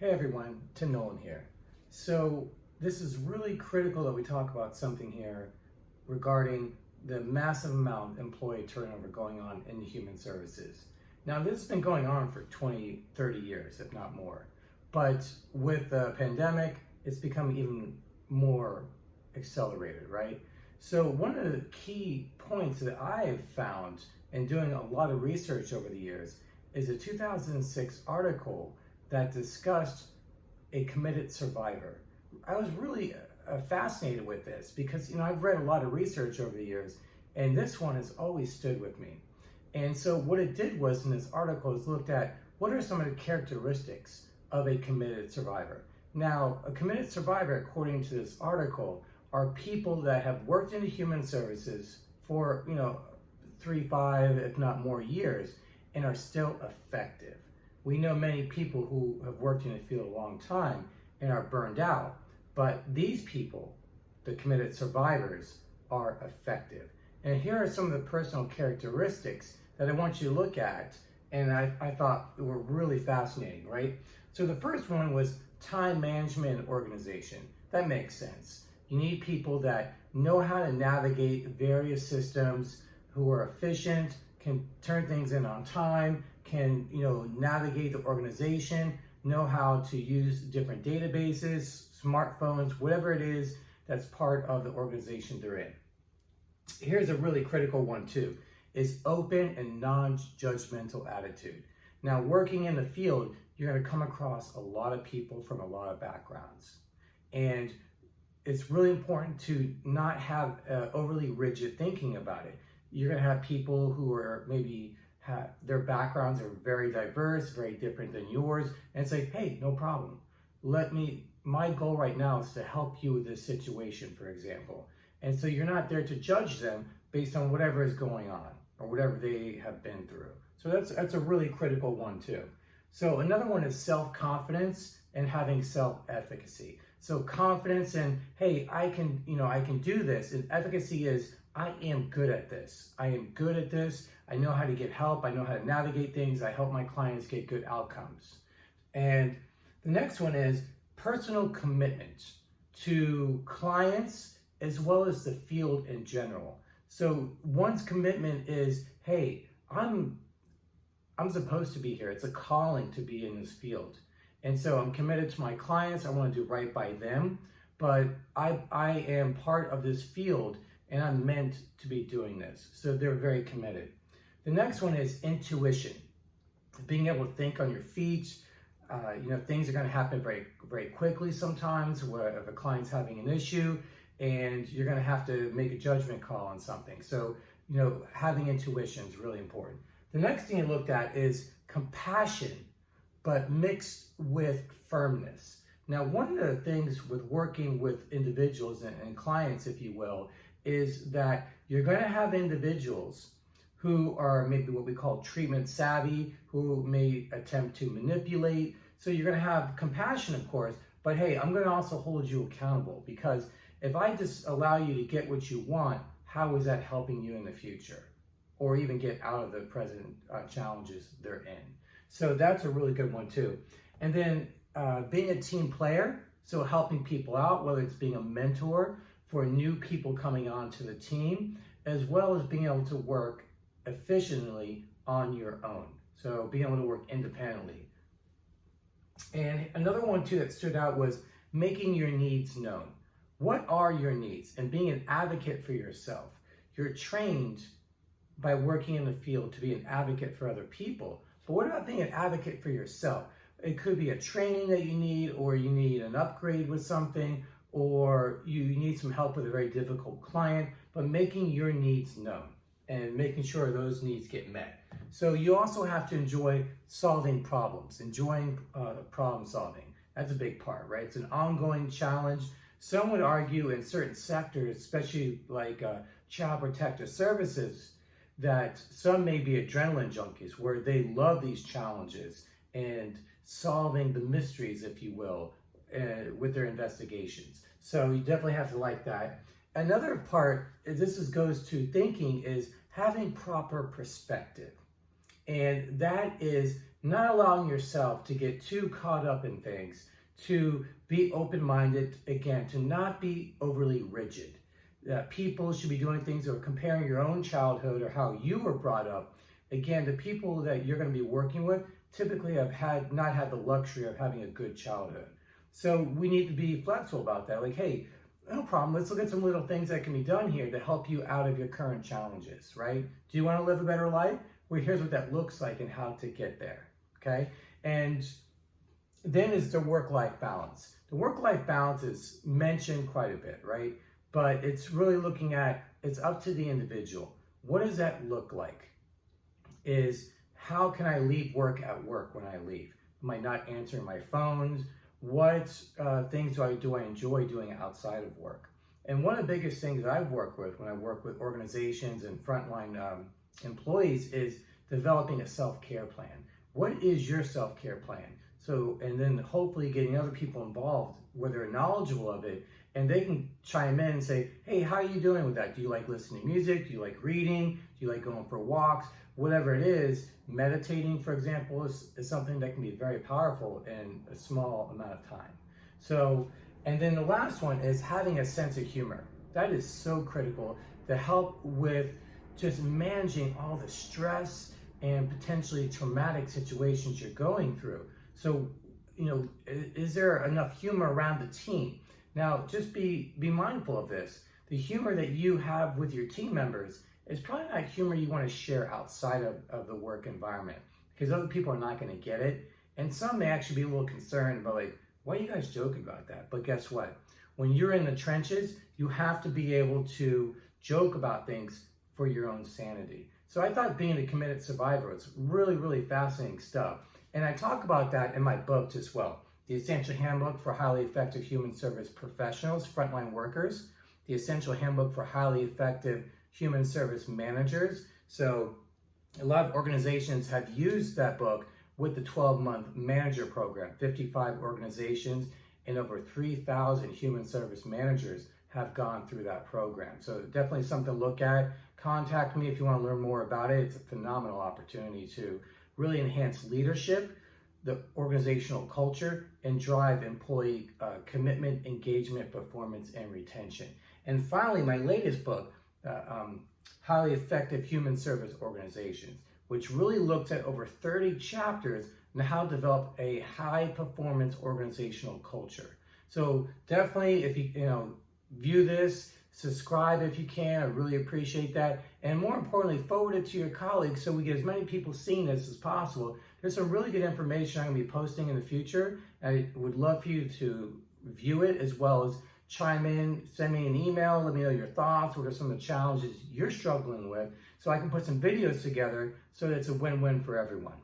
Hey everyone, Tim Nolan here. So this is really critical that we talk about something here regarding the massive amount of employee turnover going on in human services. Now this has been going on for 20, 30 years, if not more. But with the pandemic, it's become even more accelerated, right? So one of the key points that I've found in doing a lot of research over the years is a 2006 article that discussed a committed survivor. I was really fascinated with this because, I've read a lot of research over the years, and this one has always stood with me. And so what it did was, in this article, is looked at what are some of the characteristics of a committed survivor. Now, a committed survivor, according to this article, are people that have worked in human services for, 3, 5, if not more years, and are still effective. We know many people who have worked in the field a long time and are burned out, but these people, the committed survivors, are effective. And here are some of the personal characteristics that I want you to look at, and I thought were really fascinating, right? So the first one was time management and organization. That makes sense. You need people that know how to navigate various systems, who are efficient, can turn things in on time, can navigate the organization, know how to use different databases, smartphones, whatever it is that's part of the organization they're in. Here's a really critical one too, is open and non-judgmental attitude. Now, working in the field, you're going to come across a lot of people from a lot of backgrounds. And it's really important to not have overly rigid thinking about it. You're going to have people who are maybe their backgrounds are very diverse, very different than yours, and say, hey, no problem. My goal right now is to help you with this situation, for example. And so you're not there to judge them based on whatever is going on or whatever they have been through. So that's a really critical one too. So another one is self-confidence and having self-efficacy. So confidence in, hey, I can do this. And efficacy is, I am good at this. I am good at this. I know how to get help. I know how to navigate things. I help my clients get good outcomes. And the next one is personal commitment to clients as well as the field in general. So one's commitment is, hey, I'm supposed to be here. It's a calling to be in this field. And so I'm committed to my clients. I want to do right by them, but I am part of this field and I'm meant to be doing this. So they're very committed. The next one is intuition. Being able to think on your feet. Things are going to happen very, very quickly sometimes where if a client's having an issue and you're going to have to make a judgment call on something. So, having intuition is really important. The next thing I looked at is compassion, but mixed with firmness. Now, one of the things with working with individuals and clients, if you will, is that you're going to have individuals who are maybe what we call treatment savvy, who may attempt to manipulate. So you're going to have compassion, of course, but hey, I'm going to also hold you accountable, because if I just allow you to get what you want, how is that helping you in the future? Or even get out of the present challenges they're in. So that's a really good one too. And then being a team player, so helping people out, whether it's being a mentor for new people coming onto the team, as well as being able to work efficiently on your own. So being able to work independently. And another one too that stood out was making your needs known. What are your needs? And being an advocate for yourself. You're trained by working in the field to be an advocate for other people. But what about being an advocate for yourself? It could be a training that you need, or you need an upgrade with something, or you need some help with a very difficult client, but making your needs known and making sure those needs get met. So you also have to enjoy solving problems, enjoying problem solving. That's a big part, right? It's an ongoing challenge. Some would argue in certain sectors, especially like child protective services, that some may be adrenaline junkies where they love these challenges and solving the mysteries, if you will, with their investigations. So you definitely have to like that. Another part, goes to thinking, is having proper perspective. And that is not allowing yourself to get too caught up in things, to be open-minded, again, to not be overly rigid. People should be doing things or comparing your own childhood or how you were brought up. Again, the people that you're going to be working with typically have not had the luxury of having a good childhood. So we need to be flexible about that. Like, hey, no problem. Let's look at some little things that can be done here to help you out of your current challenges, right? Do you want to live a better life? Well, here's what that looks like and how to get there, okay? And then is the work-life balance. The work-life balance is mentioned quite a bit, right? But it's really looking at, it's up to the individual. What does that look like? Is how can I leave work at work when I leave? Am I not answering my phones? What things do I enjoy doing outside of work? And one of the biggest things that I've worked with when I work with organizations and frontline employees is developing a self-care plan. What is your self-care plan? So, and then hopefully getting other people involved where they're knowledgeable of it, and they can chime in and say, hey, how are you doing with that? Do you like listening to music? Do you like reading? Do you like going for walks? Whatever it is, meditating, for example, is something that can be very powerful in a small amount of time. So, and then the last one is having a sense of humor. That is so critical to help with just managing all the stress and potentially traumatic situations you're going through. So, you know, is there enough humor around the team? Now, just be mindful of this. The humor that you have with your team members is probably not humor you want to share outside of the work environment, because other people are not going to get it. And some may actually be a little concerned about, like, why are you guys joking about that? But guess what? When you're in the trenches, you have to be able to joke about things for your own sanity. So I thought being a committed survivor was really, really fascinating stuff. And I talk about that in my book as well. The Essential Handbook for Highly Effective Human Service Professionals, Frontline Workers. The Essential Handbook for Highly Effective Human Service Managers. So a lot of organizations have used that book with the 12-month manager program. 55 organizations and over 3,000 human service managers have gone through that program. So definitely something to look at. Contact me if you want to learn more about it. It's a phenomenal opportunity to really enhance leadership, the organizational culture, and drive employee commitment, engagement, performance, and retention. And finally, my latest book, Highly Effective Human Service Organizations, which really looks at over 30 chapters on how to develop a high-performance organizational culture. So definitely, if you view this, subscribe if you can. I really appreciate that. And more importantly, forward it to your colleagues so we get as many people seeing this as possible. There's some really good information I'm going to be posting in the future. I would love for you to view it, as well as chime in, send me an email, let me know your thoughts, what are some of the challenges you're struggling with, so I can put some videos together so that it's a win-win for everyone.